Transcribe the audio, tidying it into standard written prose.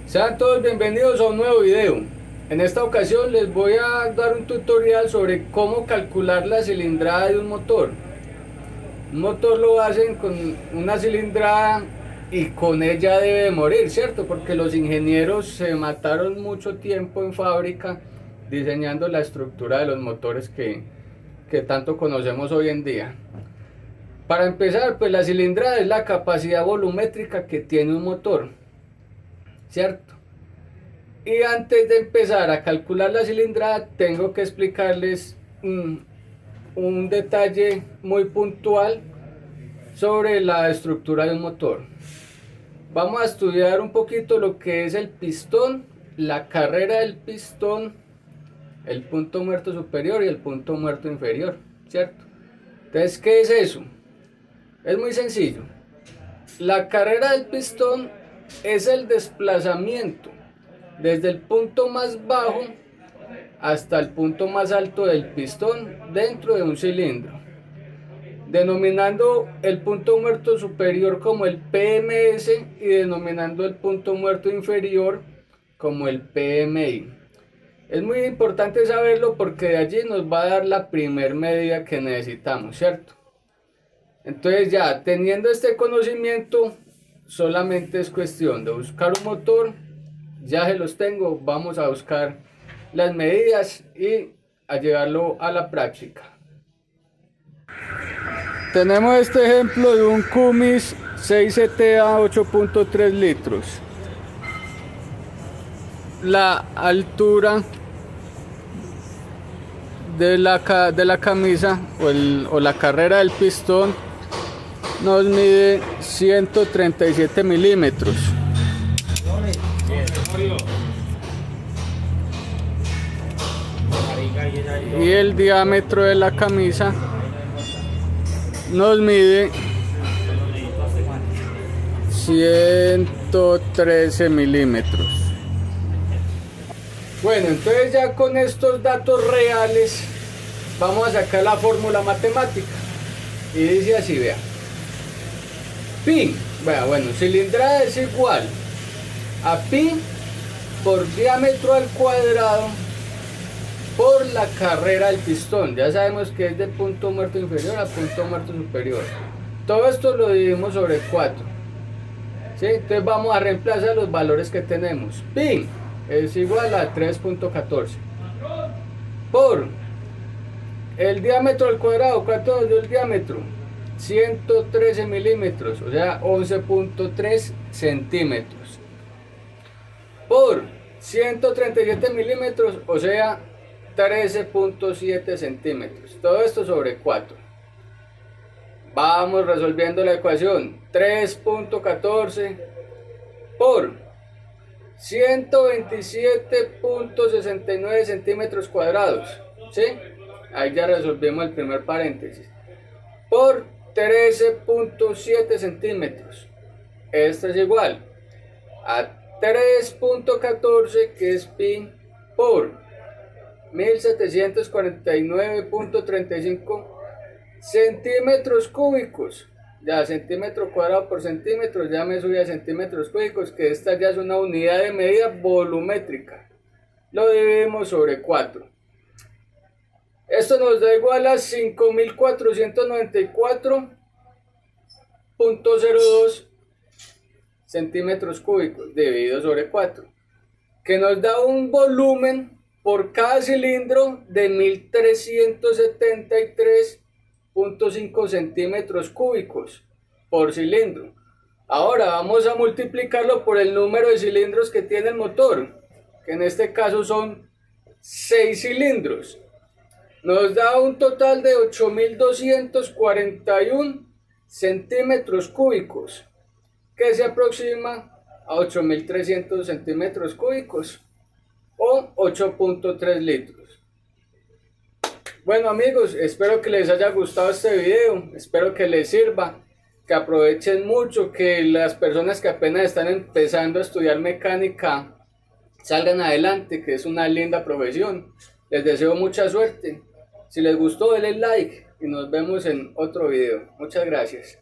Sean todos bienvenidos a un nuevo video. En esta ocasión les voy a dar un tutorial sobre cómo calcular la cilindrada de un motor. Un motor lo hacen con una cilindrada y con ella debe morir, ¿cierto? Porque los ingenieros se mataron mucho tiempo en fábrica diseñando la estructura de los motores que tanto conocemos hoy en día. Para empezar, pues la cilindrada es la capacidad volumétrica que tiene un motor, ¿cierto? Y antes de empezar a calcular la cilindrada, tengo que explicarles un detalle muy puntual sobre la estructura de un motor. Vamos a estudiar un poquito lo que es el pistón, la carrera del pistón, el punto muerto superior y el punto muerto inferior, ¿cierto? Entonces, ¿qué es eso? Es muy sencillo. La carrera del pistón es el desplazamiento desde el punto más bajo hasta el punto más alto del pistón dentro de un cilindro, denominando el punto muerto superior como el PMS y denominando el punto muerto inferior como el PMI. Es muy importante saberlo porque de allí nos va a dar la primer medida que necesitamos, ¿cierto? Entonces ya teniendo este conocimiento, solamente es cuestión de buscar un motor. Ya se los tengo, vamos a buscar las medidas y a llevarlo a la práctica. Tenemos este ejemplo de un Cummins 6CTA 8.3 litros. La altura de la camisa o la carrera del pistón nos mide 137 milímetros. Y el diámetro de la camisa nos mide 113 milímetros. Bueno, entonces ya con estos datos reales vamos a sacar la fórmula matemática y dice así, vea. Pi, bueno, cilindrada es igual a pi por diámetro al cuadrado por la carrera del pistón. Ya sabemos que es de punto muerto inferior a punto muerto superior. Todo esto lo dividimos sobre 4. ¿Sí? Entonces vamos a reemplazar los valores que tenemos. Pi es igual a 3.14 por el diámetro al cuadrado. ¿Cuánto nos dio el diámetro? 113 milímetros, o sea 11.3 centímetros por 137 milímetros, o sea 13.7 centímetros. Todo esto sobre 4. Vamos resolviendo la ecuación. 3.14 por 127.69 centímetros cuadrados. ¿Sí? Ahí ya resolvimos el primer paréntesis. Por 13.7 centímetros. Esto es igual a 3.14, que es pi, por 1749.35 centímetros cúbicos. Ya centímetro cuadrado por centímetro, ya me subí a centímetros cúbicos, que esta ya es una unidad de medida volumétrica. Lo dividimos sobre 4. Esto nos da igual a 5.494.02 centímetros cúbicos dividido sobre 4, que nos da un volumen por cada cilindro de 1373.5 centímetros cúbicos por cilindro. Ahora vamos a multiplicarlo por el número de cilindros que tiene el motor, que en este caso son 6 cilindros. Nos da un total de 8.241 centímetros cúbicos, que se aproxima a 8.300 centímetros cúbicos o 8.3 litros. Bueno amigos, espero que les haya gustado este video, espero que les sirva, que aprovechen mucho, que las personas que apenas están empezando a estudiar mecánica salgan adelante, que es una linda profesión. Les deseo mucha suerte. Si les gustó, denle like y nos vemos en otro video. Muchas gracias.